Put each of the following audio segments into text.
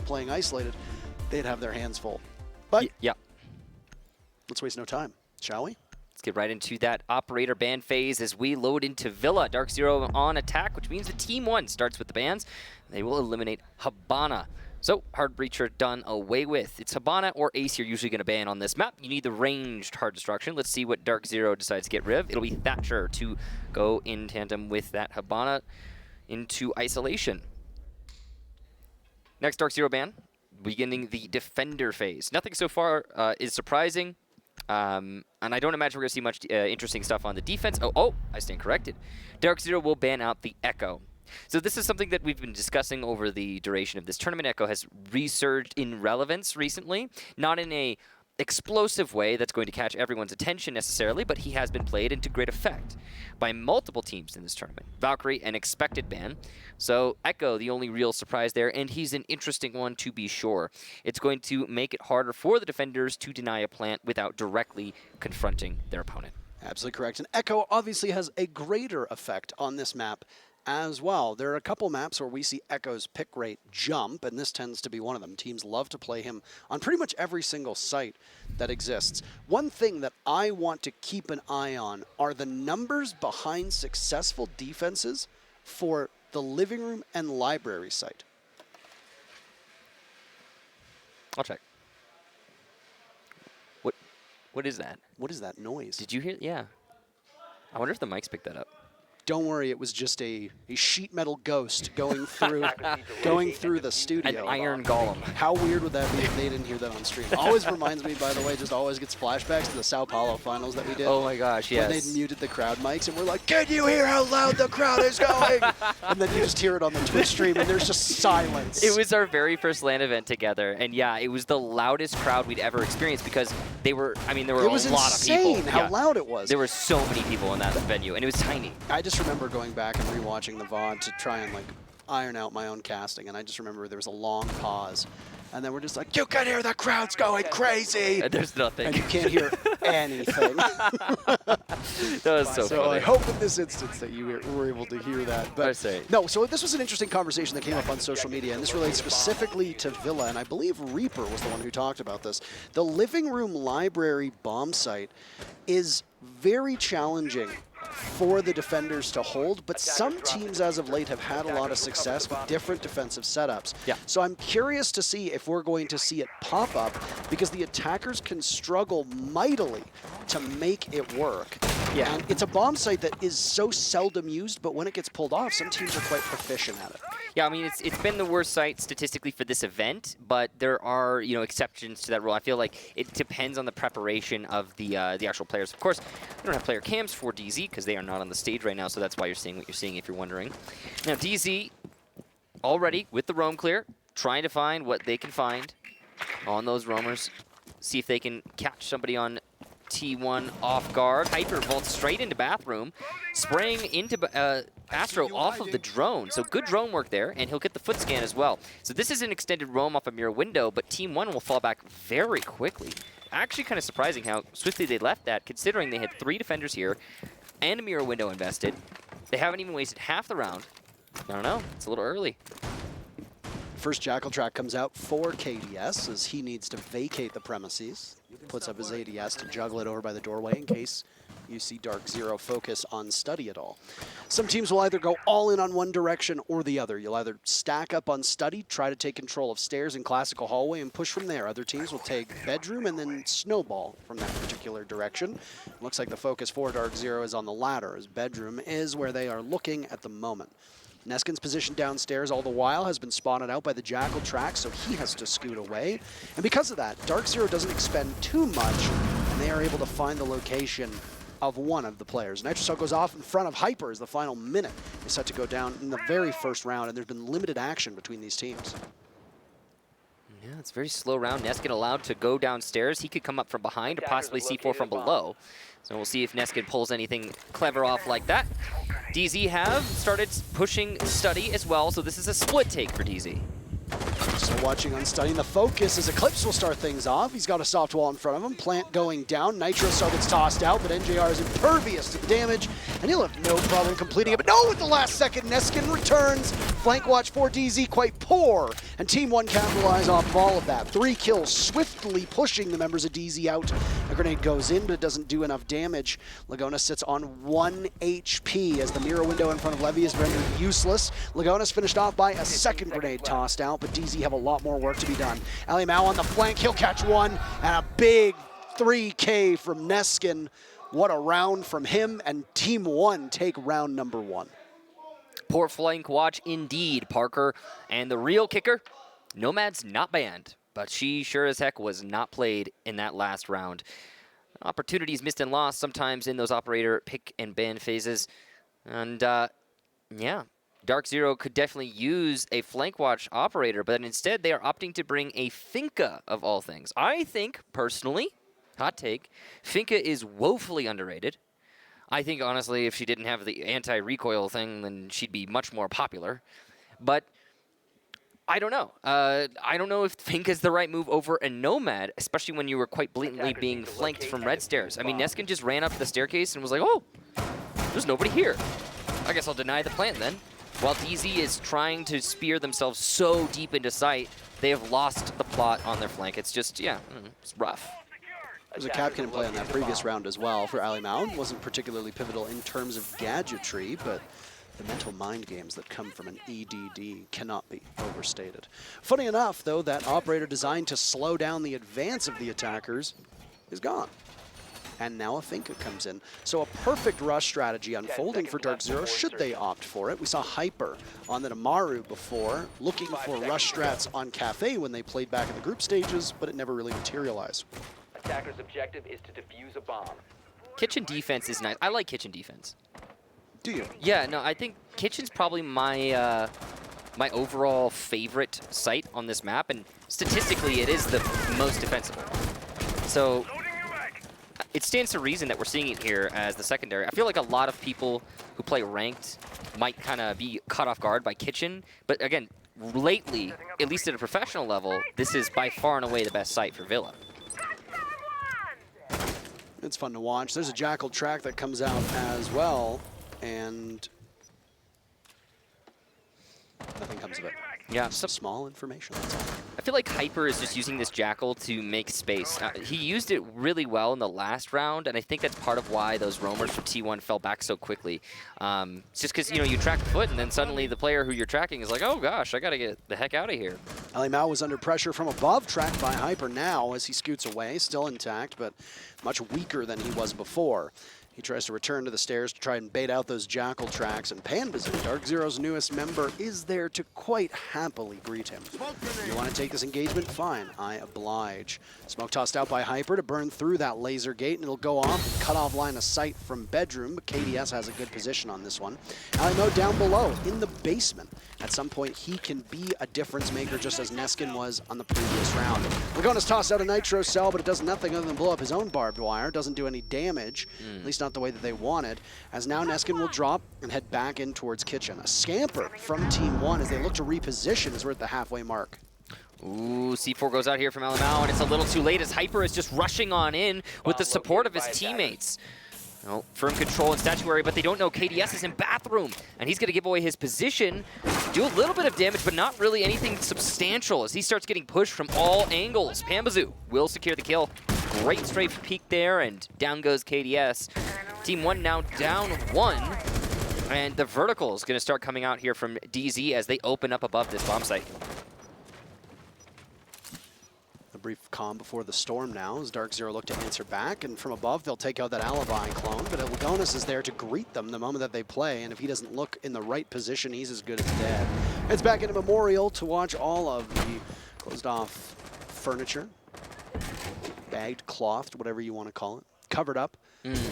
playing isolated, they'd have their hands full. But yeah, let's waste no time, shall we? Let's get right into that operator ban phase as we load into Villa. DarkZone on attack, which means the Team 1 starts with the bans. They will eliminate Habana. So, Hard Breacher done away with. It's Habana or Ace you're usually going to ban on this map. You need the ranged Hard Destruction. Let's see what DarkZone decides to get rid of. It'll be Thatcher to go in tandem with that Habana into isolation. Next DarkZone ban, beginning the Defender phase. Nothing so far is surprising. And I don't imagine we're going to see much interesting stuff on the defense. Oh, I stand corrected. DarkZone will ban out the Echo. So this is something that we've been discussing over the duration of this tournament. Echo has resurged in relevance recently, not in a explosive way that's going to catch everyone's attention necessarily, but he has been played into great effect by multiple teams in this tournament. Valkyrie, an expected ban. So Echo, the only real surprise there, and he's an interesting one to be sure. It's going to make it harder for the defenders to deny a plant without directly confronting their opponent. Absolutely correct. And Echo obviously has a greater effect on this map as well. There are a couple maps where we see Echo's pick rate jump, and this tends to be one of them. Teams love to play him on pretty much every single site that exists. One thing that I want to keep an eye on are the numbers behind successful defenses for the living room and library site. I'll check. What is that? What is that noise? Did you hear? Yeah. I wonder if the mics picked that up. Don't worry, it was just a sheet metal ghost going through the studio. An iron golem. How weird would that be if they didn't hear that on stream? Always reminds me, by the way, just always gets flashbacks to the Sao Paulo finals that we did. Oh my gosh, yes. When they muted the crowd mics and we're like, can you hear how loud the crowd is going? And then you just hear it on the Twitch stream and there's just silence. It was our very first LAN event together, and yeah, it was the loudest crowd we'd ever experienced because they were, I mean, there were a lot of people. It was insane how loud it was. There were so many people in that venue, and it was tiny. I just remember going back and rewatching the VOD to try and like iron out my own casting, and I just remember there was a long pause, and then we're just like, you can hear the crowd's going crazy, and there's nothing, and you can't hear anything. That was so funny. I hope in this instance that you were able to hear that. But no, so this was an interesting conversation that came up on social media, and this relates specifically to Villa, and I believe Reaper was the one who talked about this. The living room library bomb site is very challenging for the defenders to hold, but some teams as of late have had a lot of success with different defensive setups. Yeah. So I'm curious to see if we're going to see it pop up, because the attackers can struggle mightily to make it work. Yeah. And it's a bomb site that is so seldom used, but when it gets pulled off, some teams are quite proficient at it. Yeah, I mean, it's been the worst site statistically for this event, but there are, you know, exceptions to that rule. I feel like it depends on the preparation of the actual players. Of course, we don't have player cams for DZ because they are not on the stage right now, so that's why you're seeing what you're seeing if you're wondering. Now, DZ already with the roam clear, trying to find what they can find on those roamers, see if they can catch somebody on T1 off guard. Hyper vaults straight into bathroom, spraying into Astro off of the drone. So good drone work there, and he'll get the foot scan as well. So this is an extended roam off a mirror window, but Team 1 will fall back very quickly. Actually kind of surprising how swiftly they left that, considering they had 3 defenders here and a mirror window invested. They haven't even wasted half the round. I don't know, it's a little early. First Jackal track comes out for KDS as he needs to vacate the premises. Puts up his ADS to juggle it over by the doorway in case you see DarkZone focus on study at all. Some teams will either go all in on one direction or the other. You'll either stack up on study, try to take control of stairs and classical hallway and push from there. Other teams will take bedroom and then snowball from that particular direction. Looks like the focus for DarkZone is on the latter, as bedroom is where they are looking at the moment. Neskin's position downstairs all the while has been spotted out by the Jackal track, so he has to scoot away. And because of that, DarkZone doesn't expend too much, and they are able to find the location of one of the players. NitroCell goes off in front of Hyper as the final minute is set to go down in the very first round, and there's been limited action between these teams. Yeah, it's a very slow round. Neskin allowed to go downstairs. He could come up from behind or possibly C4 from below. So we'll see if Neskin pulls anything clever off like that. DZ have started pushing study as well, so this is a split take for DZ. Still watching on studying the focus as Eclipse will start things off. He's got a soft wall in front of him. Plant going down. NitroCell gets tossed out, but NJR is impervious to the damage, and he'll have no problem completing it. But no, at the last second, Neskin returns flank watch for DZ quite poor, and Team 1 capitalize off of all of that. 3 kills, swiftly pushing the members of DZ out. A grenade goes in, but it doesn't do enough damage. Lagonis sits on 1 HP as the mirror window in front of Levy is rendered useless. Lagonis finished off by a second grenade tossed out, but DZ have a lot more work to be done. Alimao on the flank, he'll catch one, and a big 3K from Neskin. What a round from him, and Team 1 take round number 1. Poor flank watch indeed, Parker. And the real kicker, Nomad's not banned, but she sure as heck was not played in that last round. Opportunities missed and lost sometimes in those operator pick and ban phases. And yeah, DarkZone could definitely use a flank watch operator, but instead they are opting to bring a Finka of all things. I think, personally, hot take, Finka is woefully underrated. I think, honestly, if she didn't have the anti-recoil thing, then she'd be much more popular. But I don't know. I don't know if Finka's the right move over a Nomad, especially when you were quite blatantly being flanked from red stairs. I mean, Neskin just ran up the staircase and was like, oh, there's nobody here. I guess I'll deny the plant then. While DZ is trying to spear themselves so deep into sight, they have lost the plot on their flank. It's just, yeah, it's rough. There was a Capcan play on that previous round as well for Alimao. Wasn't particularly pivotal in terms of gadgetry, but the mental mind games that come from an EDD cannot be overstated. Funny enough, though, that operator designed to slow down the advance of the attackers is gone. And now a Finka comes in. So a perfect rush strategy unfolding for DarkZone should they opt for it. We saw Hyper on the Namaru before, looking for rush strats on Cafe when they played back in the group stages, but it never really materialized. Attacker's objective is to defuse a bomb. Kitchen defense is nice. I like kitchen defense. Do you? Yeah, no, I think kitchen's probably my my overall favorite site on this map, and statistically it is the most defensible. So it stands to reason that we're seeing it here as the secondary. I feel like a lot of people who play ranked might kind of be caught off guard by kitchen, but again, lately, at least at a professional level, this is by far and away the best site for Villa. It's fun to watch. There's a Jackal track that comes out as well, and nothing comes of it. Yeah, some small information, that's all. I feel like Hyper is just using this Jackal to make space. He used it really well in the last round, and I think that's part of why those roamers from T1 fell back so quickly. It's just because, you know, you track the foot, and then suddenly the player who you're tracking is like, oh gosh, I gotta get the heck out of here. Alimao was under pressure from above, tracked by Hyper now as he scoots away, still intact, but much weaker than he was before. He tries to return to the stairs to try and bait out those Jackal tracks, and Panbazou, DarkZone's newest member, is there to quite happily greet him. You want to take this engagement? Fine, I oblige. Smoke tossed out by Hyper to burn through that laser gate, and it'll go off and cut off line of sight from bedroom, but KDS has a good position on this one. Alimao down below, in the basement. At some point, he can be a difference maker, just as Neskin was on the previous round. Lagonis tossed out a nitro cell, but it does nothing other than blow up his own barbed wire. Doesn't do any damage, at least not the way that they wanted, as now Neskin will drop and head back in towards kitchen. A scamper from Team 1 as they look to reposition as we're at the halfway mark. Ooh, C4 goes out here from Alimao, and it's a little too late as Hyper is just rushing on in with the support of his teammates. Well, firm control and statuary, but they don't know KDS is in bathroom, and he's going to give away his position, do a little bit of damage, but not really anything substantial as he starts getting pushed from all angles. Panbazou will secure the kill. Great strafe peek there, and down goes KDS. Team 1 now down 1, and the vertical is going to start coming out here from DZ as they open up above this bomb site. A brief calm before the storm now as DarkZone look to answer back, and from above they'll take out that alibi clone, but Lagonis is there to greet them the moment that they play, and if he doesn't look in the right position, he's as good as dead. It's back into Memorial to watch all of the closed off furniture, bagged, clothed, whatever you want to call it, covered up,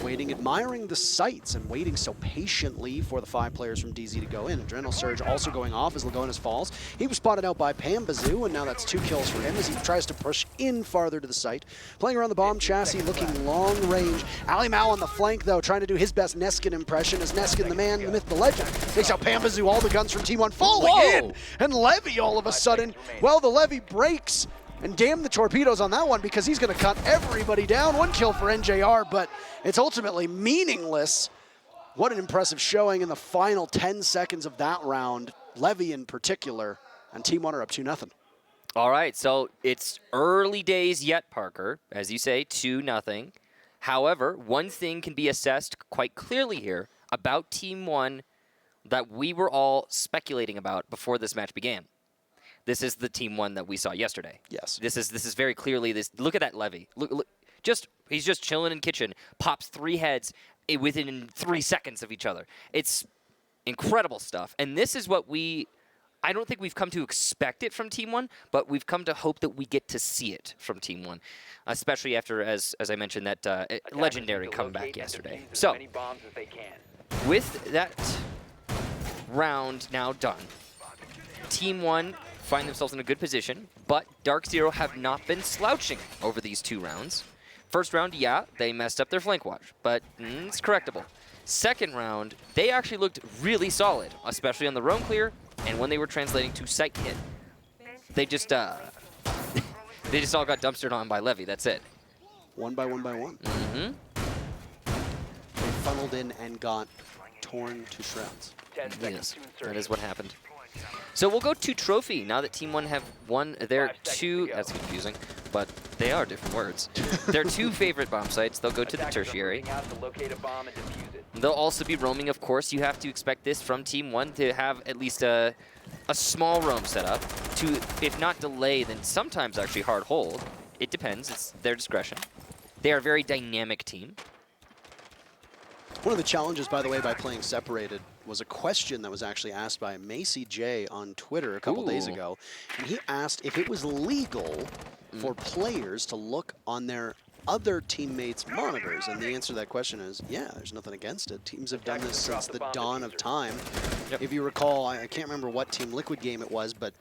waiting, admiring the sights and waiting so patiently for the 5 players from DZ to go in. Adrenal Surge also going off as Lagonis falls. He was spotted out by Panbazou, and now that's 2 kills for him as he tries to push in farther to the site. Playing around the bomb chassis, looking long range. Alimao on the flank, though, trying to do his best Neskin impression as Neskin, the man, the myth, the legend, takes out Panbazou, all the guns from Team 1 falling in. And Levy, all of a sudden, well, the Levy breaks. And damn the torpedoes on that one, because he's going to cut everybody down. 1 kill for NJR, but it's ultimately meaningless. What an impressive showing in the final 10 seconds of that round. Levy in particular, and Team One are up 2-0. All right, so it's early days yet, Parker. As you say, 2-0. However, one thing can be assessed quite clearly here about Team One that we were all speculating about before this match began. This is the Team One that we saw yesterday. Yes. This is very clearly this. Look at that Levy. Look, he's just chilling in kitchen. Pops 3 heads within 3 seconds of each other. It's incredible stuff. And this is what I don't think we've come to expect it from Team One, but we've come to hope that we get to see it from Team One, especially after, as I mentioned, that legendary comeback yesterday. So, with that round now done, Team One find themselves in a good position, but DarkZero have not been slouching over these 2 rounds. First round, yeah, they messed up their flank watch, but it's correctable. Second round, they actually looked really solid, especially on the roam clear and when they were translating to site hit. They just they just all got dumpstered on by Levy. That's it. One by one by one. Mm-hmm. They funneled in and got torn to shreds. Yes, that is what happened. So we'll go to trophy now that Team One have won their 2. That's confusing, but they are different words. Their 2 favorite bomb sites. They'll go to the tertiary. They'll also be roaming, of course. You have to expect this from Team One to have at least a small roam setup to, if not delay, then sometimes actually hard hold. It depends. It's their discretion. They are a very dynamic team. One of the challenges, by the way, by playing separated was a question that was actually asked by Macy J on Twitter a couple days ago. And he asked if it was legal for players to look on their other teammates' monitors. And the answer to that question is, yeah, there's nothing against it. Teams have done this since the dawn of time. Yep. If you recall, I can't remember what Team Liquid game it was, but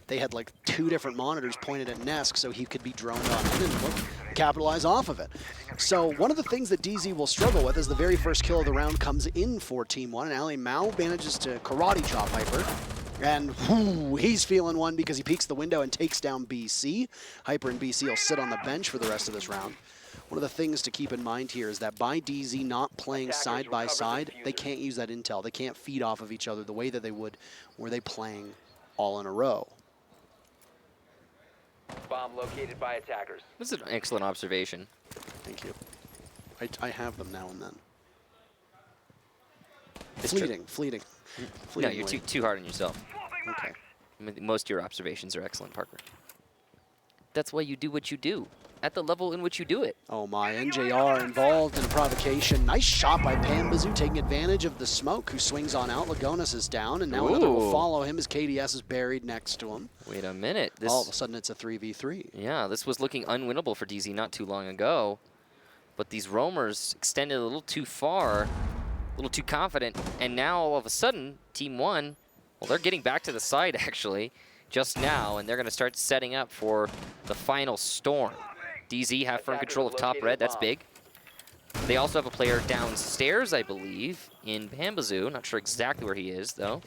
they had like 2 different monitors pointed at Nesk so he could be droned on in and capitalize off of it. So one of the things that DZ will struggle with is the very first kill of the round comes in for Team One, and Ali Mao manages to karate chop Hyper. And he's feeling one because he peeks the window and takes down BC. Hyper and BC will sit on the bench for the rest of this round. One of the things to keep in mind here is that by DZ not playing side by side, they can't use that intel. They can't feed off of each other the way that they would were they playing all in a row. Bomb located by attackers. This is an excellent observation. Thank you. I have them now and then. It's Fleeting. No, you're too hard on yourself. Okay. I mean, most of your observations are excellent, Parker. That's why you do what you do, at the level in which you do it. Oh my, NJR involved in a provocation. Nice shot by Panbazou, taking advantage of the smoke, who swings on out. Lagonis is down, and now another will follow him as KDS is buried next to him. Wait a minute. All of a sudden, it's a 3v3. Yeah, this was looking unwinnable for DZ not too long ago. But these roamers extended a little too far, a little too confident, and now all of a sudden, Team One, well, they're getting back to the side, actually, just now, and they're going to start setting up for the final storm. DZ have firm control of top red. That's big. They also have a player downstairs, I believe, in Panbazou. Not sure exactly where he is, though.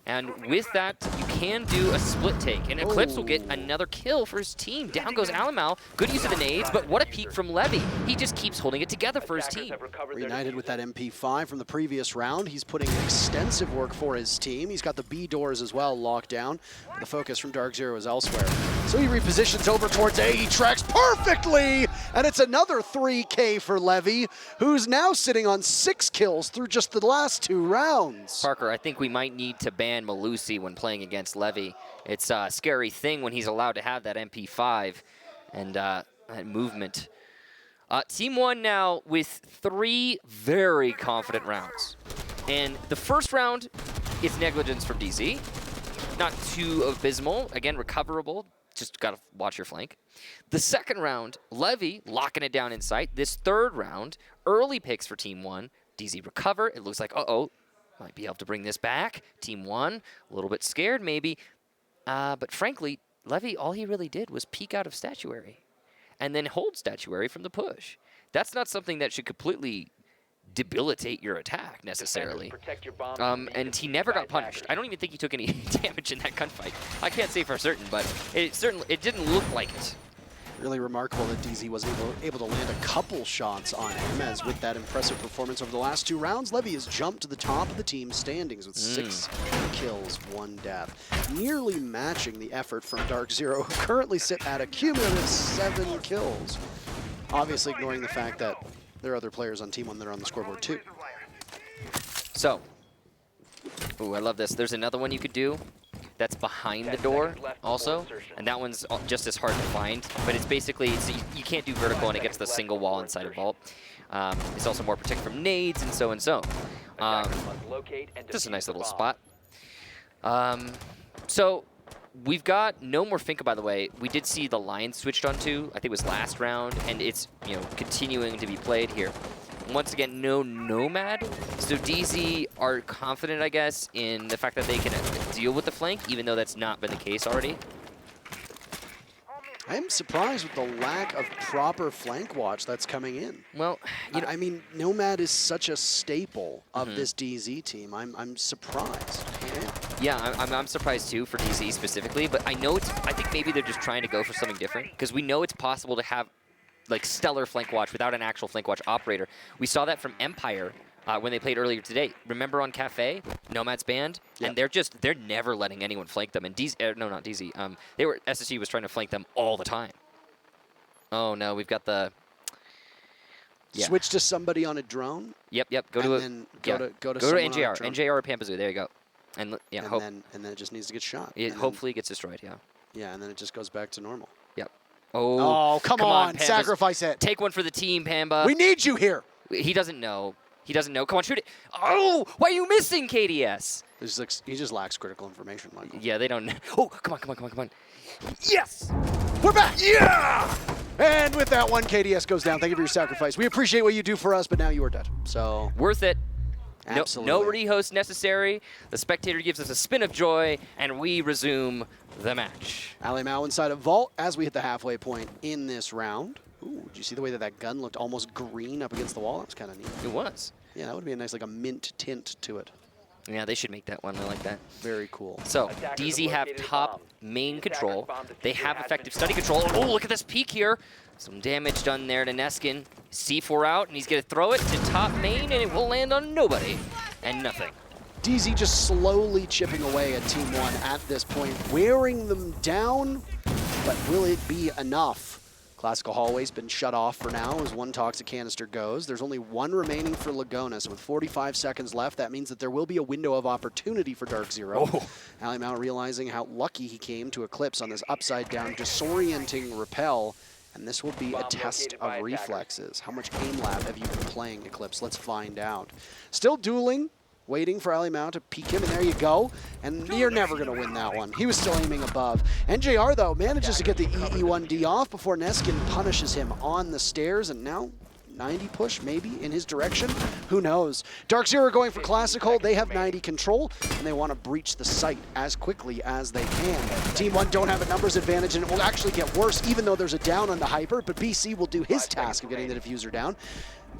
And with that, you can do a split take. And Eclipse will get another kill for his team. Down goes Alamau. Good use of the nades, but what a peek from Levy. He just keeps holding it together for his team. Reunited with that MP5 from the previous round. He's putting extensive work for his team. He's got the B doors as well locked down. The focus from DarkZero is elsewhere. So he repositions over towards A. He tracks perfectly! And it's another 3K for Levy, who's now sitting on 6 kills through just the last 2 rounds. Parker, I think we might need to ban Malusi when playing against Levy. It's a scary thing when he's allowed to have that MP5 and that movement. Team One now with 3 very confident rounds. And the first round is negligence from DZ. Not too abysmal. Again, recoverable. Just got to watch your flank. The second round, Levy locking it down in sight. This third round, early picks for Team One. DZ recover. It looks like, uh-oh, might be able to bring this back. Team One, a little bit scared maybe. But frankly, Levy, all he really did was peek out of statuary and then hold statuary from the push. That's not something that should completely debilitate your attack necessarily. And he never got punished. I don't even think he took any damage in that gunfight. I can't say for certain, but it didn't look like it. Really remarkable that DZ was able to land a couple shots on him, as with that impressive performance over the last 2 rounds, Levy has jumped to the top of the team standings with 6 kills, 1 death, nearly matching the effort from DarkZone, who currently sit at a cumulative 7 kills. Obviously ignoring the fact that there are other players on Team 1 that are on the scoreboard too. So, ooh, I love this. There's another one you could do that's behind the door also, and that one's just as hard to find, but it's basically, you can't do vertical and it gets the single wall inside a vault. It's also more protected from nades and so and so. Just a nice little spot. So we've got no more Finka, by the way. We did see the line switched onto, I think it was last round, and it's, you know, continuing to be played here. Once again, no Nomad. So DZ are confident, I guess, in the fact that they can deal with the flank, even though that's not been the case already. I'm surprised with the lack of proper flank watch that's coming in. Well, you know, I mean, Nomad is such a staple of this DZ team. I'm surprised. Yeah, I'm surprised too for DZ specifically, but I know I think maybe they're just trying to go for something different, because we know it's possible to have like stellar flank watch without an actual flank watch operator. We saw that from Empire when they played earlier today. Remember on Cafe, Nomad's banned, and they're never letting anyone flank them. And DZ, no, not DZ. SSG was trying to flank them all the time. Oh no, we've got the switch to somebody on a drone. Yep. Go to NJR, NJR or Panbazou. There you go. And yeah, and then it just needs to get shot. It hopefully gets destroyed. Yeah. Yeah, and then it just goes back to normal. Yep. Oh, come on, sacrifice it. Take one for the team, Pamba. We need you here. He doesn't know. He doesn't know. Come on, shoot it. Oh, why are you missing, KDS? He just lacks critical information, Michael. Yeah, they don't know. Oh, come on. Yes! We're back! Yeah! And with that one, KDS goes down. Thank you for your sacrifice. We appreciate what you do for us, but now you are dead. So worth it. Absolutely. No rehost necessary. The spectator gives us a spin of joy, and we resume the match. Ali Mao inside of Vault as we hit the halfway point in this round. Ooh, did you see the way that gun looked almost green up against the wall? That was kind of neat. It was. Yeah, that would be a nice, like a mint tint to it. Yeah, they should make that one. I like that. Very cool. So, DZ have top main control. They have effective study control. Oh, look at this peek here. Some damage done there to Neskin. C4 out, and he's going to throw it to top main, and it will land on nobody. And nothing. DZ just slowly chipping away at Team 1 at this point, wearing them down, but will it be enough? Classical Hallway's been shut off for now as one toxic canister goes. There's only one remaining for Lagonis with 45 seconds left. That means that there will be a window of opportunity for DarkZone. Oh. Ali Mao realizing how lucky he came to Eclipse on this upside down disorienting rappel. And this will be a test of reflexes. How much aim lab have you been playing, Eclipse? Let's find out. Still dueling, waiting for Ali Mao to peek him, and there you go. And you're never going to win that one. He was still aiming above. NJR, though, manages to get the EE1D off before Neskin punishes him on the stairs, and now 90 push, maybe, in his direction. Who knows? DarkZone going for Classic Hold. They have 90 control, and they want to breach the site as quickly as they can. Team 1 don't have a numbers advantage, and it will actually get worse, even though there's a down on the Hyper, but BC will do his task of getting the diffuser down,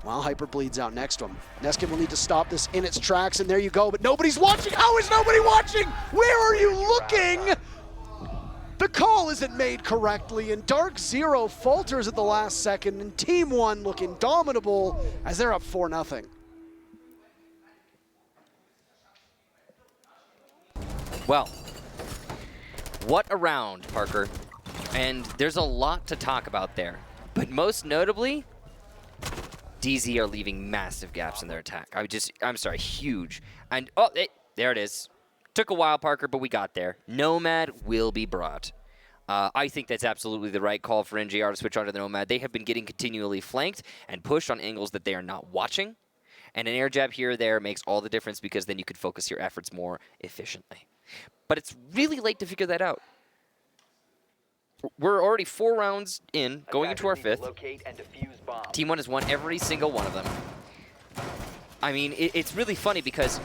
while Hyper bleeds out next to him. Neskin will need to stop this in its tracks, and there you go, but nobody's watching! How is nobody watching? Where are you looking? The call isn't made correctly, and DarkZone falters at the last second, and Team 1 look indomitable as they're up 4-0. Well, what a round, Parker. And there's a lot to talk about there. But most notably, DZ are leaving massive gaps in their attack. I'm sorry, huge. And, oh, there it is. Took a while, Parker, but we got there. Nomad will be brought. I think that's absolutely the right call for NJR to switch onto the Nomad. They have been getting continually flanked and pushed on angles that they are not watching. And an air jab here or there makes all the difference, because then you could focus your efforts more efficiently. But it's really late to figure that out. We're already 4 rounds in, going into our 5th. Team 1 has won every single one of them. I mean, it's really funny because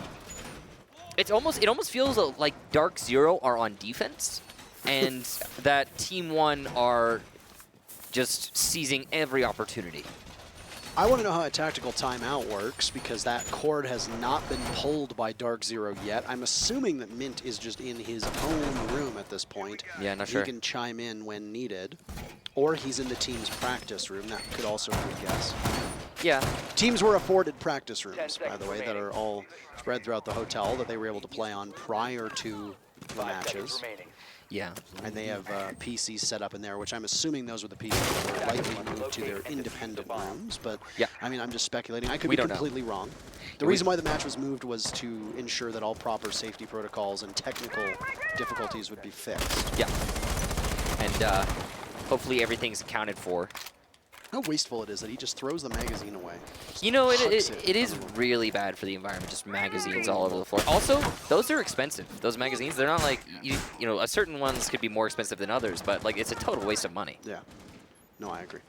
it almost feels like DarkZone are on defense, and that Team 1 are just seizing every opportunity. I want to know how a tactical timeout works, because that cord has not been pulled by DarkZone yet. I'm assuming that Mint is just in his own room at this point. Yeah, not sure. He can chime in when needed. Or he's in the team's practice room. That could also be a guess. Yeah. Teams were afforded practice rooms, by the way, that are all spread throughout the hotel that they were able to play on prior to the matches. Yeah. And they have PCs set up in there, which I'm assuming those were the PCs that were likely moved to their independent rooms. But, yeah. I mean, I'm just speculating. I could be completely wrong. The reason why the match was moved was to ensure that all proper safety protocols and technical difficulties would be fixed. Yeah. And hopefully everything's accounted for. How wasteful it is that he just throws the magazine away. You know, it is really bad for the environment, just magazines all over the floor. Also, those are expensive. Those magazines, they're not like, you know, certain ones could be more expensive than others, but like it's a total waste of money. Yeah. No, I agree.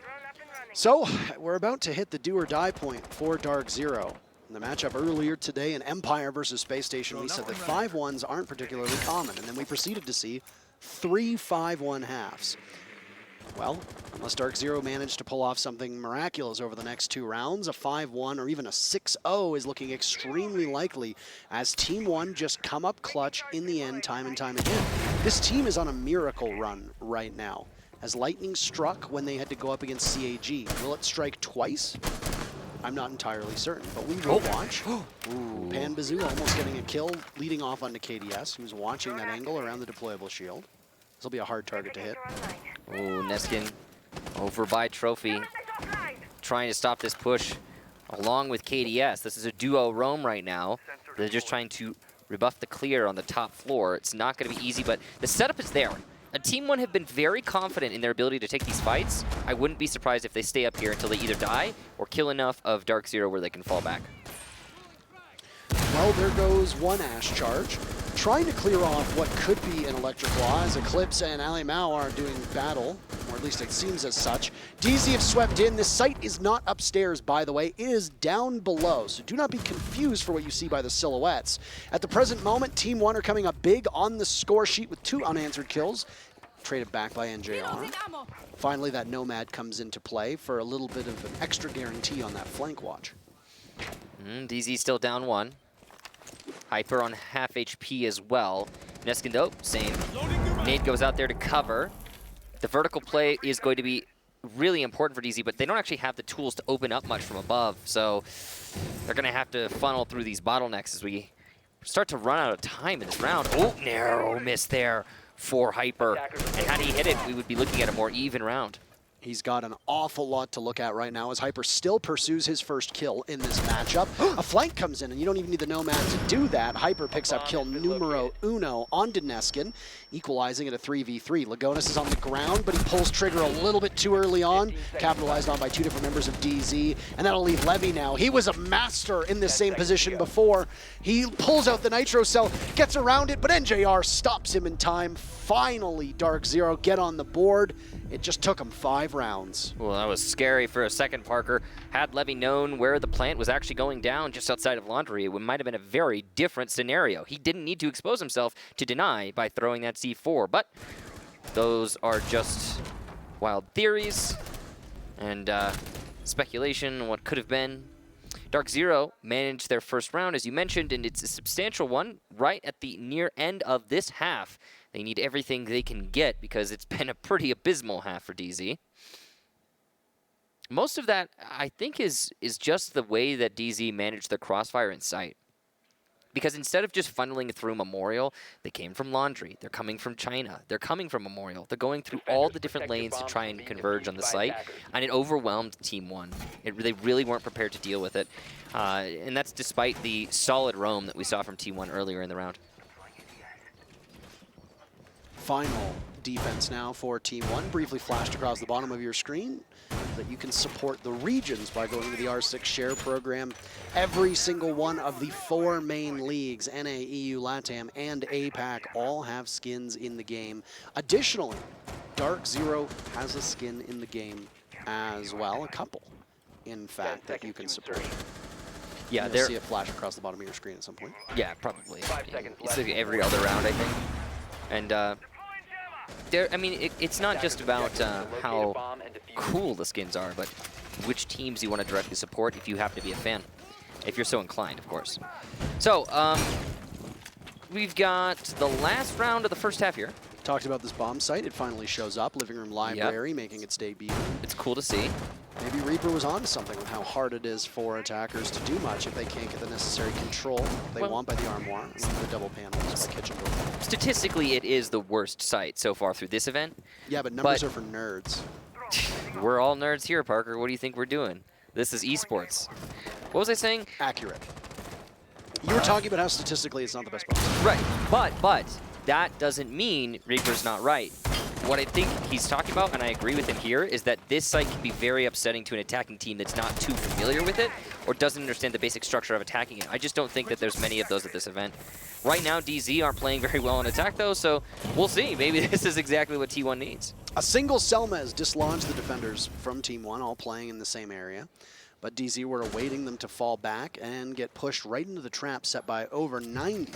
So, we're about to hit the do or die point for DarkZone. In the matchup earlier today in Empire versus Space Station, we said that 5-1s aren't particularly common, and then we proceeded to see 3 5-1 halves. Well, unless DarkZone managed to pull off something miraculous over the next 2 rounds, a 5-1 or even a 6-0 is looking extremely likely as Team 1 just come up clutch in the end time and time again. This team is on a miracle run right now. As lightning struck when they had to go up against CAG. Will it strike twice? I'm not entirely certain, but we will watch. Ooh, Panbazou almost getting a kill, leading off onto KDS, who's watching that angle around the deployable shield. This will be a hard target to hit. Oh, Neskin over by Trophy, trying to stop this push along with KDS. This is a duo roam right now. They're just trying to rebuff the clear on the top floor. It's not going to be easy, but the setup is there. Team 1 have been very confident in their ability to take these fights. I wouldn't be surprised if they stay up here until they either die or kill enough of DarkZone where they can fall back. Well, there goes one Ash charge. Trying to clear off what could be an electric wall as Eclipse and Ali Mao are doing battle, or at least it seems as such. DZ have swept in. This site is not upstairs, by the way. It is down below, so do not be confused for what you see by the silhouettes. At the present moment, Team 1 are coming up big on the score sheet with 2 unanswered kills, traded back by njr. Finally, that Nomad comes into play for a little bit of an extra guarantee on that flank watch. DZ still down 1. Hyper on half HP as well. Neskin, same. Nade goes out there to cover. The vertical play is going to be really important for DZ, but they don't actually have the tools to open up much from above, so they're going to have to funnel through these bottlenecks as we start to run out of time in this round. Oh, narrow miss there for Hyper. And had he hit it, we would be looking at a more even round. He's got an awful lot to look at right now as Hyper still pursues his first kill in this matchup. A flank comes in, and you don't even need the Nomad to do that. Hyper picks up kill numero uno onto Neskin, equalizing at a 3v3. Lagonis is on the ground, but he pulls trigger a little bit too early on, capitalized on by 2 different members of DZ, and that'll leave Levy now. He was a master in this same position before. He pulls out the Nitro Cell, gets around it, but njr stops him in time. Finally, DarkZone get on the board. It just took him 5 rounds. Well, that was scary for a second, Parker. Had Levy known where the plant was actually going down just outside of Laundry, it might have been a very different scenario. He didn't need to expose himself to deny by throwing that C4, but those are just wild theories and speculation on what could have been. DarkZone managed their first round, as you mentioned, and it's a substantial one right at the near end of this half. They need everything they can get because it's been a pretty abysmal half for DZ. Most of that, I think, is just the way that DZ managed their crossfire in sight. Because instead of just funneling through Memorial, they came from Laundry. They're coming from China. They're coming from Memorial. They're going through all the different lanes to try and converge on the site, and it overwhelmed Team 1. They really weren't prepared to deal with it, and that's despite the solid roam that we saw from Team 1 earlier in the round. Final defense now for Team 1, briefly flashed across the bottom of your screen, that you can support the regions by going to the R6 Share program. Every single one of the 4 main leagues, NA, EU, LATAM, and APAC, all have skins in the game. Additionally, DarkZone has a skin in the game as well, a couple, in fact, that you can support. Yeah, you'll see it flash across the bottom of your screen at some point. Yeah, probably. It's like every other round, I think. And I mean, it's not just about how cool the skins are, but which teams you want to directly support if you happen to be a fan. If you're so inclined, of course. So, we've got the last round of the first half here. Talked about this bomb site. It finally shows up. Living room library making its debut. It's cool to see. Maybe Reaper was onto something with how hard it is for attackers to do much if they can't get the necessary control they want by the armoire and the double panels, the kitchen door. Statistically, it is the worst site so far through this event. Yeah, but numbers are for nerds. We're all nerds here, Parker. What do you think we're doing? This is esports. What was I saying? Accurate. You were talking about how statistically it's not the best bomb site. Right, but that doesn't mean Reaper's not right. What I think he's talking about, and I agree with him here, is that this site can be very upsetting to an attacking team that's not too familiar with it or doesn't understand the basic structure of attacking it. I just don't think that there's many of those at this event. Right now, DZ aren't playing very well in attack, though, so we'll see. Maybe this is exactly what T1 needs. A single Selma has dislodged the defenders from Team 1, all playing in the same area. But DZ were awaiting them to fall back and get pushed right into the trap set by over 90.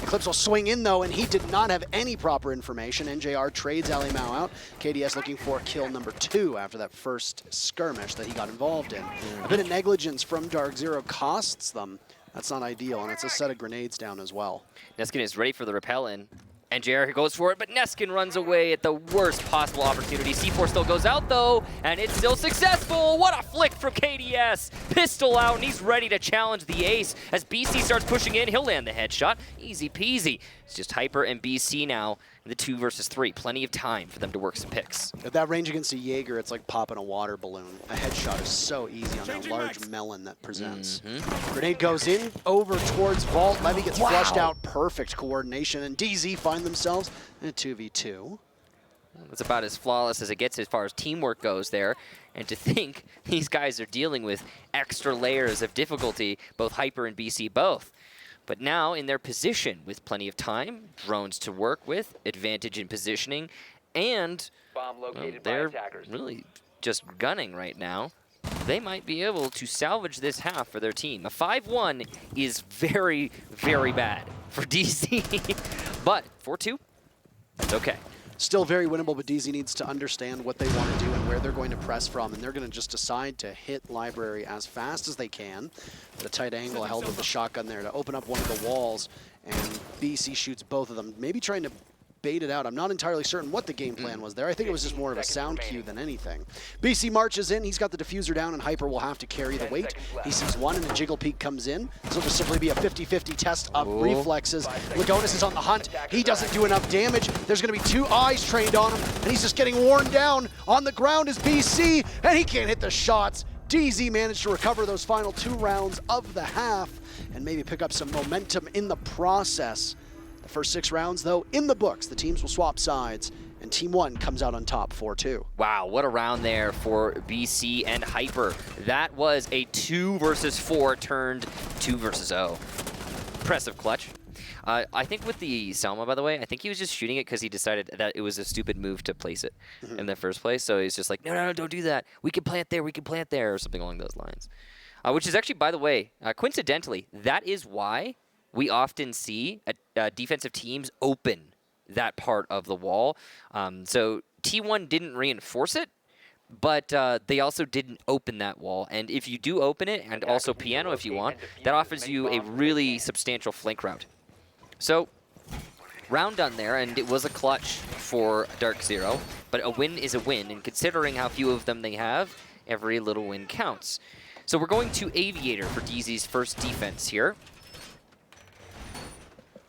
Eclipse will swing in, though, and he did not have any proper information. NJR trades Ali Mao out. KDS looking for kill number 2 after that first skirmish that he got involved in. A bit of negligence from DarkZone costs them. That's not ideal, and it's a set of grenades down as well. Neskin is ready for the repel-in. NJR goes for it, but Neskin runs away at the worst possible opportunity. C4 still goes out, though, and it's still successful. What a flick from KDS. Pistol out, and he's ready to challenge the ace. As BC starts pushing in, he'll land the headshot. Easy peasy. It's just Hyper and BC now in the 2 versus 3. Plenty of time for them to work some picks. At that range against a Jaeger, it's like popping a water balloon. A headshot is so easy on that large melon that presents. Grenade goes in, over towards Vault. Levy gets flushed out. Perfect coordination, and DZ find themselves in a 2v2. That's about as flawless as it gets as far as teamwork goes there. And to think these guys are dealing with extra layers of difficulty, both Hyper and BC both. But now in their position with plenty of time, drones to work with, advantage in positioning, and Bomb located by they're attackers. really just gunning right now. They might be able to salvage this half for their team. A 5-1 is very, very bad for DZ. But 4-2, it's okay. Still very winnable, but DZ needs to understand what they want to do and where they're going to press from, and they're going to just decide to hit library as fast as they can. At a tight angle held with the shotgun there to open up one of the walls, and BC shoots both of them, maybe trying to bait it out. I'm not entirely certain what the game plan was there. I think it was just more of a sound cue than anything. BC marches in, he's got the diffuser down, and Hyper will have to carry the weight. He sees one, and a jiggle peek comes in. This will just simply be a 50-50 test of reflexes. Lagonis is on the hunt. He doesn't do enough damage. There's going to be 2 eyes trained on him, and he's just getting worn down. On the ground is BC, and he can't hit the shots. DZ managed to recover those final 2 rounds of the half and maybe pick up some momentum in the process. The first 6 rounds, though, in the books. The teams will swap sides, and Team 1 comes out on top 4-2. Wow, what a round there for BC and Hyper. That was a 2 versus 4 turned 2 versus 0. Impressive clutch. I think with the Selma, by the way, I think he was just shooting it because he decided that it was a stupid move to place it in the first place. So he's just like, no, don't do that. We can plant there, we can plant there, or something along those lines. Which is actually, by the way, coincidentally, that is why we often see defensive teams open that part of the wall. So T1 didn't reinforce it, but they also didn't open that wall. And if you do open it, and also piano if you want, that offers you a really substantial flank route. So round done there, and it was a clutch for DarkZone, but a win is a win. And considering how few of them they have, every little win counts. So we're going to Aviator for DZ's first defense here.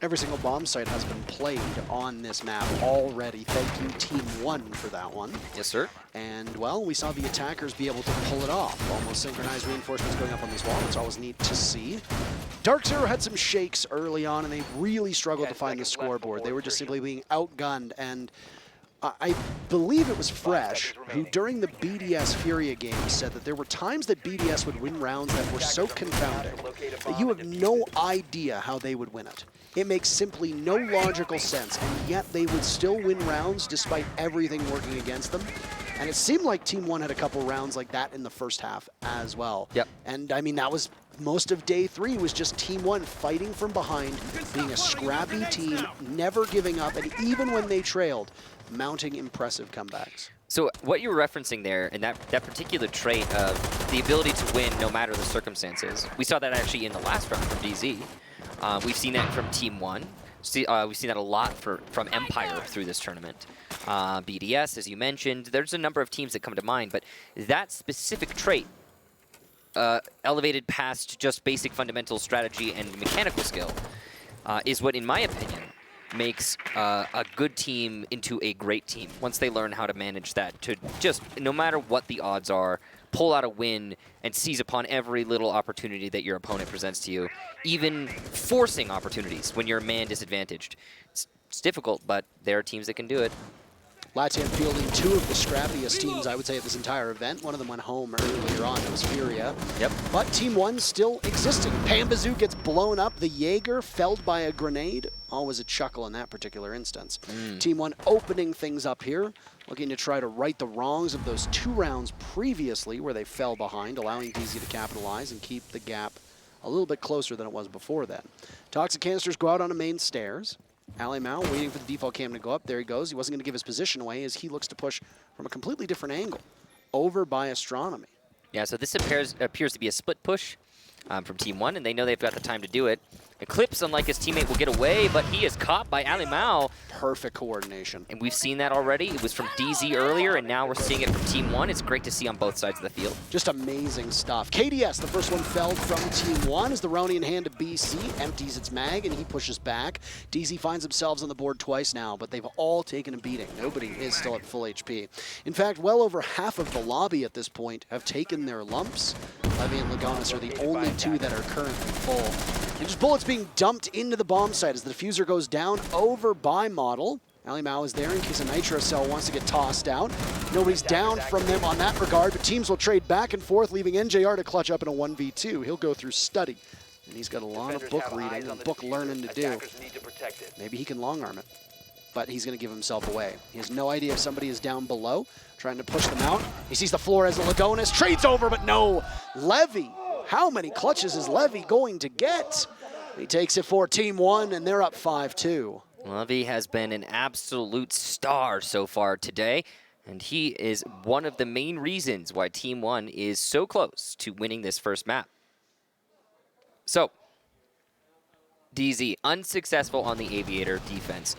Every single bomb site has been played on this map already. Thank you, Team 1, for that one. Yes, sir. And, well, we saw the attackers be able to pull it off. Almost synchronized reinforcements going up on this wall. It's always neat to see. DarkZone had some shakes early on, and they really struggled to find the scoreboard. They were just simply being outgunned, and I believe it was Fresh, who during the BDS Furia game said that there were times that BDS would win rounds that were so confounding that you have no idea how they would win it. It makes simply no logical sense, and yet they would still win rounds despite everything working against them. And it seemed like Team 1 had a couple rounds like that in the first half as well. Yep. And I mean, that was most of day 3 was just Team 1 fighting from behind, being a scrappy team, never giving up, and even when they trailed, mounting impressive comebacks. So what you're referencing there, and that particular trait of the ability to win no matter the circumstances, we saw that actually in the last round from DZ. We've seen that from Team 1. We've seen that a lot from Empire through this tournament. BDS, as you mentioned, there's a number of teams that come to mind, but that specific trait, elevated past just basic fundamental strategy and mechanical skill, is what, in my opinion, makes a good team into a great team once they learn how to manage that, to just, no matter what the odds are, pull out a win and seize upon every little opportunity that your opponent presents to you, even forcing opportunities when you're man disadvantaged. It's difficult, but there are teams that can do it. Latian fielding two of the scrappiest teams, I would say, at this entire event. One of them went home earlier on. It was Furia. Yep. But Team 1 still existing. Panbazou gets blown up. The Jaeger felled by a grenade. Always a chuckle in that particular instance. Team 1 opening things up here, looking to try to right the wrongs of those 2 rounds previously where they fell behind, allowing DZ to capitalize and keep the gap a little bit closer than it was before then. Toxic Canisters go out on the main stairs. Ali Mao waiting for the default cam to go up. There he goes. He wasn't going to give his position away as he looks to push from a completely different angle over by Astronomy. Yeah, so this appears to be a split push from Team 1, and they know they've got the time to do it. Eclipse, unlike his teammate, will get away, but he is caught by Ali Mao. Perfect coordination. And we've seen that already. It was from DZ earlier, and now we're seeing it from Team 1. It's great to see on both sides of the field. Just amazing stuff. KDS, the first one fell from Team 1 as the Roni in hand to BC empties its mag, and he pushes back. DZ finds themselves on the board twice now, but they've all taken a beating. Nobody is still at full HP. In fact, well over half of the lobby at this point have taken their lumps. Levy and Lagonis are the only 2 that are currently full. And just bullets being dumped into the bomb site as the diffuser goes down over by Model. Ali Mao is there in case a Nitro Cell wants to get tossed out. Nobody's down from them on that regard, but teams will trade back and forth, leaving NJR to clutch up in a 1v2. He'll go through study, and he's got a lot of book reading and book learning to do. Maybe he can long arm it, but he's going to give himself away. He has no idea if somebody is down below, trying to push them out. He sees the floor as the Lagonis trades over, but no. Levy, how many clutches is Levy going to get? He takes it for Team 1, and they're up 5-2. Levy has been an absolute star so far today, and he is one of the main reasons why Team 1 is so close to winning this first map. So, DZ, unsuccessful on the Aviator defense.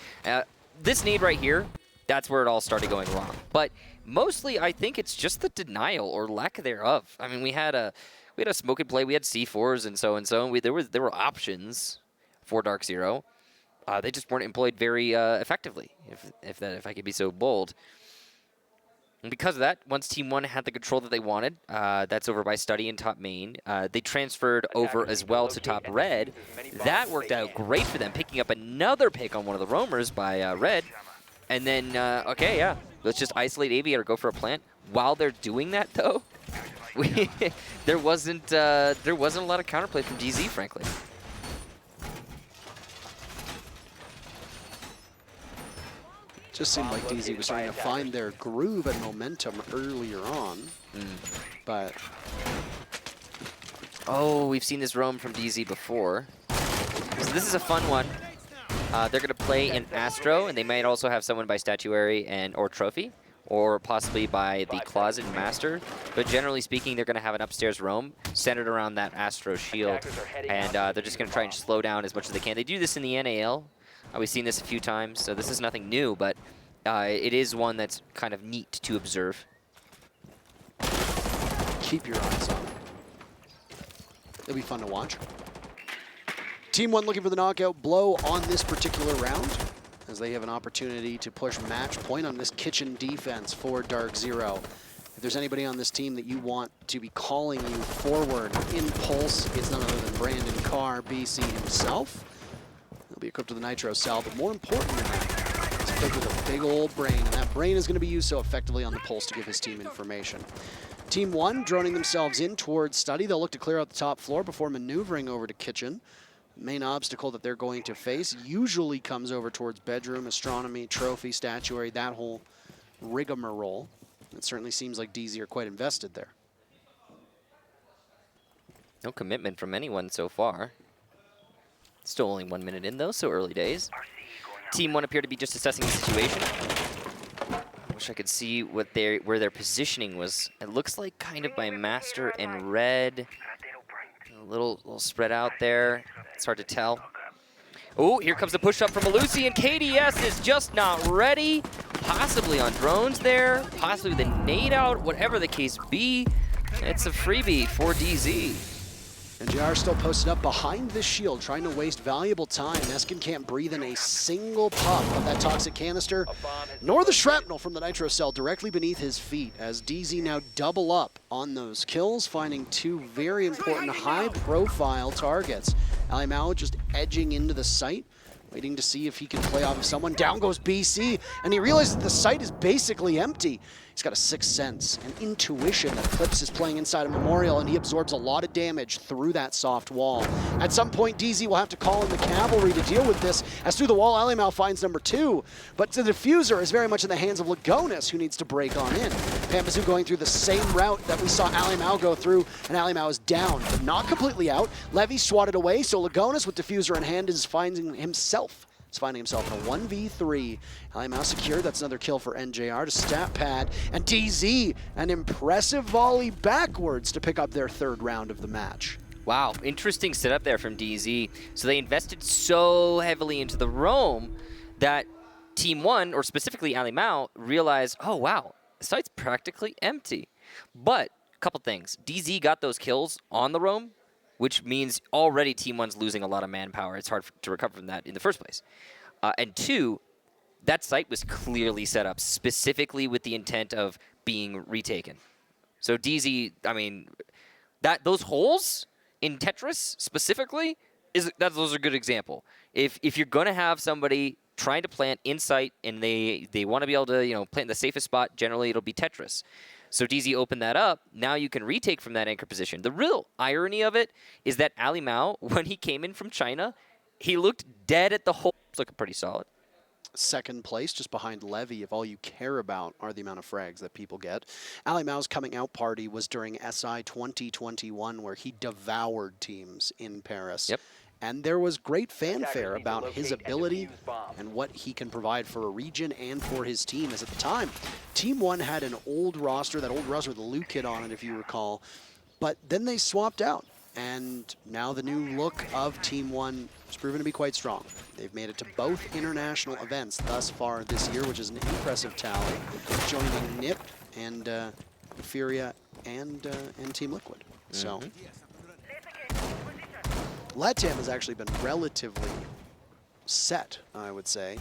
This nade right here, that's where it all started going wrong. But mostly, I think it's just the denial or lack thereof. I mean, we had a smoke and play, we had C4s and so and so. There were options for Dark Zero. They just weren't employed very effectively, if I could be so bold. And because of that, once Team 1 had the control that they wanted, that's over by Study in top main. They transferred over as well to top red. That worked out great for them, picking up another pick on one of the roamers by red. And then, okay, yeah, let's just isolate Aviator, go for a plant. While they're doing that, though, there wasn't a lot of counterplay from DZ, frankly. Just seemed like DZ was starting to find their groove and momentum earlier on, but... Oh, we've seen this roam from DZ before. So this is a fun one. They're going to play in Astro, and they might also have someone by Statuary or Trophy, or possibly by the Closet Master. But generally speaking, they're going to have an upstairs roam centered around that Astro shield, and they're just going to try and slow down as much as they can. They do this in the NAL. We've seen this a few times, so this is nothing new, but it is one that's kind of neat to observe. Keep your eyes on it. It'll be fun to watch. Team 1 looking for the knockout blow on this particular round, as they have an opportunity to push match point on this kitchen defense for Dark Zero. If there's anybody on this team that you want to be calling you forward in pulse, it's none other than Brandon Carr, BC himself. He'll be equipped with a Nitro Cell, but more important than that, he's equipped with a big old brain, and that brain is going to be used so effectively on the pulse to give his team information. Team 1 droning themselves in towards Study. They'll look to clear out the top floor before maneuvering over to Kitchen. The main obstacle that they're going to face usually comes over towards Bedroom, Astronomy, Trophy, Statuary, that whole rigmarole. It certainly seems like DZ are quite invested there. No commitment from anyone so far. Still only 1 minute in, though, so early days. Team 1 appear to be just assessing the situation. Wish I could see what where their positioning was. It looks like kind of by Master and Red. A little spread out there. It's hard to tell. Oh, here comes the push-up from Malusi, and KDS is just not ready. Possibly on drones there, possibly the nade out, whatever the case be. It's a freebie for DZ. njr still posted up behind this shield, trying to waste valuable time. Neskin can't breathe in a single puff of that toxic canister, nor the shrapnel from the nitro cell directly beneath his feet, as DZ now double up on those kills, finding two very important high-profile targets. Alimao just edging into the site, waiting to see if he can play off of someone. Down goes BC, and he realizes that the site is basically empty. He's got a sixth sense, an intuition that Eclipse is playing inside a Memorial, and he absorbs a lot of damage through that soft wall. At some point, DZ will have to call in the cavalry to deal with this, as through the wall, Alimao finds number 2. But the diffuser is very much in the hands of Lagonis, who needs to break on in. Panbazou going through the same route that we saw Alimao go through, and Alimao is down, but not completely out. Levy swatted away, so Lagonis with diffuser in hand is finding himself in a 1v3. Alimao secured. That's another kill for NJR to stat pad. And DZ, an impressive volley backwards to pick up their third round of the match. Wow, interesting setup there from DZ. So they invested so heavily into the roam that Team 1, or specifically Alimao, realized, oh wow, the site's practically empty. But a couple things. DZ got those kills on the roam, which means already Team 1's losing a lot of manpower. It's hard to recover from that in the first place. And 2, that site was clearly set up specifically with the intent of being retaken. So DZ, I mean, those holes in Tetris specifically, those are a good example. If you're going to have somebody trying to plant in sight and they want to be able to plant in the safest spot, generally it'll be Tetris. So DZ opened that up. Now you can retake from that anchor position. The real irony of it is that Alimao, when he came in from China, he looked dead at the hole. It's looking pretty solid. Second place, just behind Levy, if all you care about are the amount of frags that people get. Alimao's coming out party was during SI 2021, where he devoured teams in Paris. Yep. And there was great fanfare about his ability and what he can provide for a region and for his team, as at the time, Team 1 had an old roster, that old roster with the Luke kid on it, if you recall, but then they swapped out. And now the new look of Team 1 has proven to be quite strong. They've made it to both international events thus far this year, which is an impressive tally, joining NIP and Furia and Team Liquid. So. LATAM has actually been relatively set, I would say,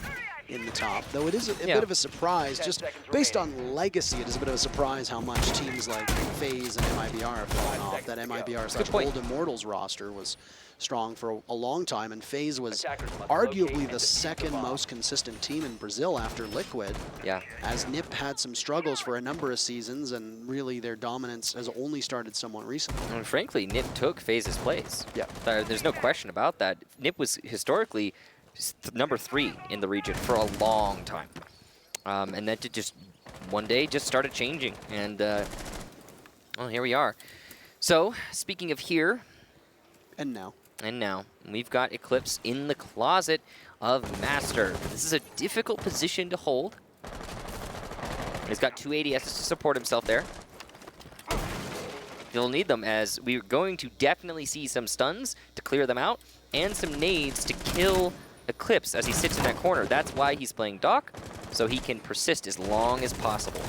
in the top, though it is a bit of a surprise. Just based on legacy, it is a bit of a surprise how much teams like FaZe and MIBR have fallen off. That MIBR/Old Immortals roster was strong for a long time, and FaZe was arguably the second most consistent team in Brazil after Liquid. Yeah. As NIP had some struggles for a number of seasons, and really their dominance has only started somewhat recently. And frankly, NIP took FaZe's place. Yeah. There's no question about that. NIP was historically number 3 in the region for a long time. And then just one day just started changing. And well, here we are. So, speaking of here. And now. And now, we've got Eclipse in the closet of Master. This is a difficult position to hold. He's got 2 ADSs to support himself there. He'll need them, as we're going to definitely see some stuns to clear them out, and some nades to kill Eclipse as he sits in that corner. That's why he's playing Doc, so he can persist as long as possible.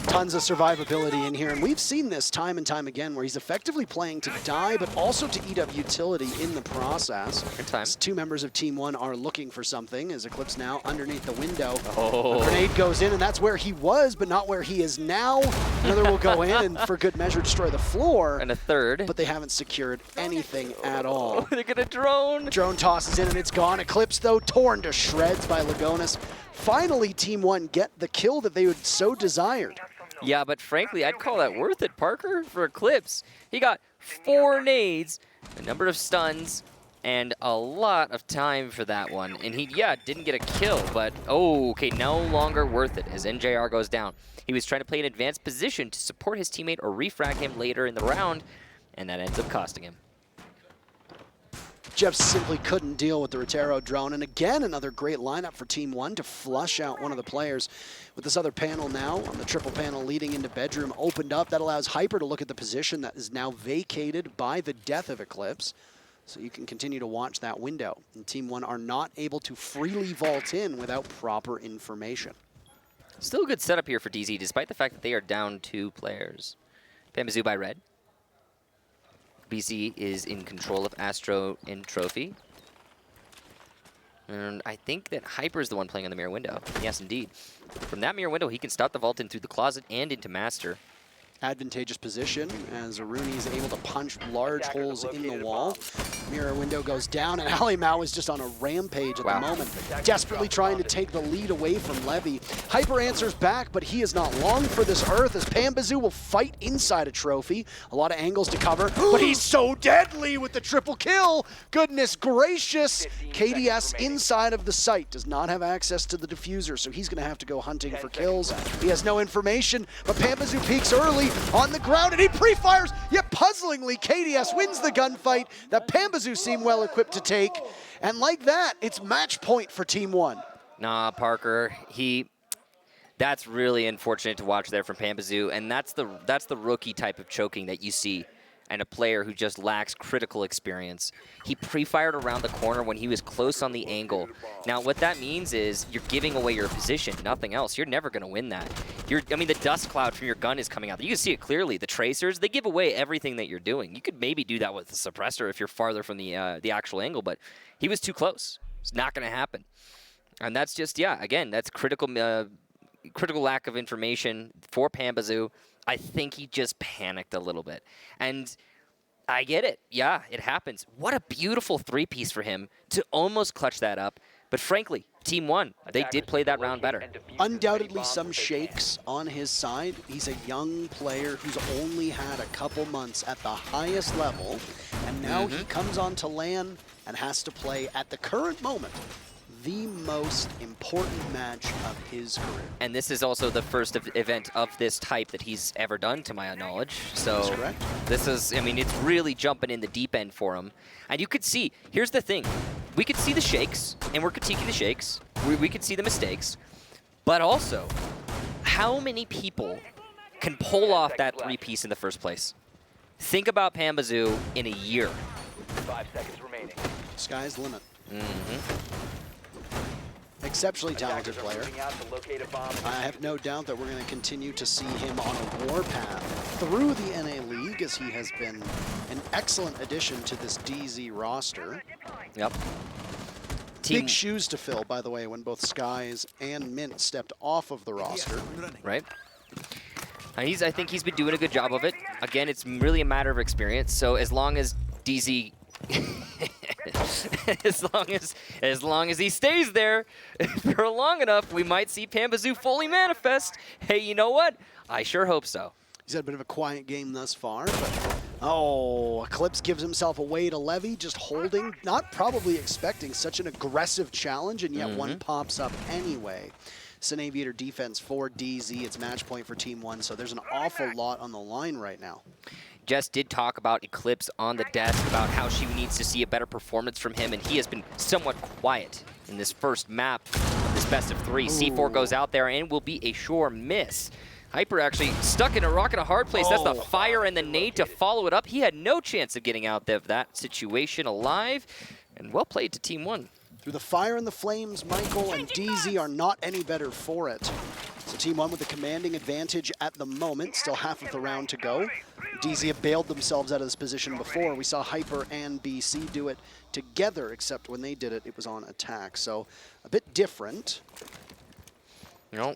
Tons of survivability in here, and we've seen this time and time again, where he's effectively playing to die, but also to eat up utility in the process. Good time. As 2 members of Team 1 are looking for something, as Eclipse now underneath the window. Oh. A grenade goes in, and that's where he was, but not where he is now. Another will go in, and for good measure, destroy the floor. And a third. But they haven't secured anything at all. Oh, they're gonna drone. Drone tosses in, and it's gone. Eclipse, though, torn to shreds by Lagonis. Finally, Team 1 get the kill that they would so desired. Yeah, but frankly, I'd call that worth it, Parker, for Eclipse. He got 4 nades, a number of stuns, and a lot of time for that one. And he, didn't get a kill, but, okay, no longer worth it as NJR goes down. He was trying to play an advanced position to support his teammate or refrag him later in the round, and that ends up costing him. Jeff simply couldn't deal with the Rotero drone, and again, another great lineup for Team 1 to flush out one of the players. With this other panel now, on the triple panel leading into bedroom, opened up. That allows Hyper to look at the position that is now vacated by the death of Eclipse. So you can continue to watch that window. And Team 1 are not able to freely vault in without proper information. Still a good setup here for DZ, despite the fact that they are down 2 players. Panbazou by red. BC is in control of Astro and Trophy. And I think that Hyper is the one playing on the mirror window. Yes, indeed. From that mirror window, he can stop the vault in through the closet and into Master. Advantageous position as Aruni is able to punch large holes in the wall. Mirror window goes down, and Ali Mao is just on a rampage at the moment, desperately trying to take the lead away from Levy. Hyper answers back, but he is not long for this earth as Panbazou will fight inside a Trophy. A lot of angles to cover, but he's so deadly with the triple kill. Goodness gracious. KDS inside of the site does not have access to the diffuser, so he's going to have to go hunting for kills. He has no information, but Panbazou peeks early on the ground, and he pre-fires, yet puzzlingly, KDS wins the gunfight that Panbazou seem well equipped to take. And like that, it's match point for Team 1. Nah, Parker, that's really unfortunate to watch there from Panbazou, and that's the rookie type of choking that you see, and a player who just lacks critical experience. He pre-fired around the corner when he was close on the angle. Now, what that means is you're giving away your position, nothing else. You're never going to win that. I mean, the dust cloud from your gun is coming out. You can see it clearly. The tracers, they give away everything that you're doing. You could maybe do that with the suppressor if you're farther from the actual angle, but he was too close. It's not going to happen. And that's just, yeah, again, that's critical lack of information for Panbazou. I think he just panicked a little bit. And I get it. Yeah, it happens. What a beautiful 3-piece for him to almost clutch that up. But frankly, Team 1, they did play that round better. Undoubtedly some shakes on his side. He's a young player who's only had a couple months at the highest level. And now he comes onto LAN and has to play, at the current moment, the most important match of his career. And this is also the first event of this type that he's ever done, to my knowledge. So that's correct. This is, I mean, it's really jumping in the deep end for him. And you could see, here's the thing. We could see the shakes, and we're critiquing the shakes. We could see the mistakes. But also, how many people can pull off that 3-piece in the first place? Think about Panbazou in a year. 5 seconds remaining. Sky's the limit. Exceptionally talented player. I have no doubt that we're going to continue to see him on a warpath through the NA League, as he has been an excellent addition to this DZ roster. Yep. Big shoes to fill, by the way, when both Skies and Mint stepped off of the roster. Right. And I think he's been doing a good job of it. Again, it's really a matter of experience. So as long as DZ as long as he stays there for long enough, we might see Panbazou fully manifest. Hey, you know what? I sure hope so. He's had a bit of a quiet game thus far, but Eclipse gives himself away to Levy, just holding, not probably expecting such an aggressive challenge, and yet one pops up anyway. It's an Aviator defense for DZ. It's match point for Team 1, so there's an awful lot on the line right now. Jess did talk about Eclipse on the desk, about how she needs to see a better performance from him, and he has been somewhat quiet in this first map of this best of 3. C4 goes out there and will be a sure miss. Hyper actually stuck in a rock and a hard place. That's the fire and the nade to follow it up. He had no chance of getting out of that situation alive, and well played to Team 1. Through the fire and the flames, Michael and DZ are not any better for it. So Team 1 with the commanding advantage at the moment, still half of the round to go. DZ have bailed themselves out of this position before. We saw Hyper and BC do it together, except when they did it, it was on attack. So a bit different. You know,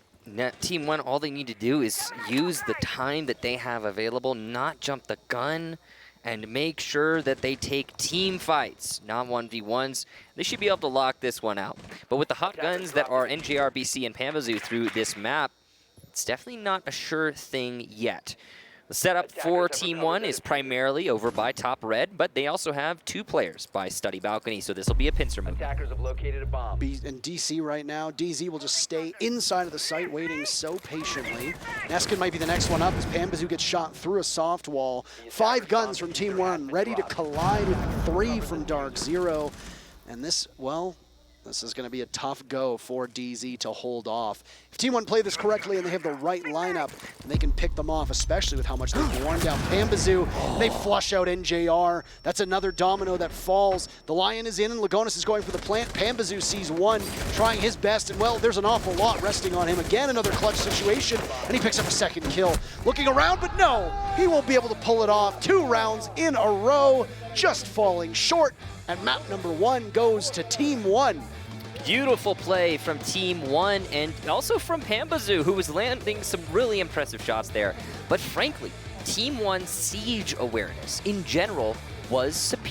Team 1, all they need to do is use the time that they have available, not jump the gun, and make sure that they take team fights, not 1v1s. They should be able to lock this one out. But with the hot guns that are njr, BC, and Panbazou through this map, it's definitely not a sure thing yet. The setup for Team 1 is primarily over by top red, but they also have 2 players by study balcony, so this will be a pincer move. Attackers have located a bomb. In DC right now, DZ will just stay inside of the site, waiting so patiently. Neskin might be the next one up as Panbazou gets shot through a soft wall. 5 guns from Team 1, ready to collide with 3 from DarkZone. And this, well, This is going to be a tough go for DZ to hold off. If Team 1 play this correctly and they have the right lineup, they can pick them off, especially with how much they've worn down Panbazou. They flush out NJR. That's another domino that falls. The Lion is in and Lagonis is going for the plant. Panbazou sees one, trying his best, and well, there's an awful lot resting on him. Again, another clutch situation, and he picks up a second kill. Looking around, but no, he won't be able to pull it off. 2 rounds in a row, just falling short. And map number 1 goes to Team 1. Beautiful play from Team 1 and also from Panbazou, who was landing some really impressive shots there. But frankly, Team 1's siege awareness in general was superior.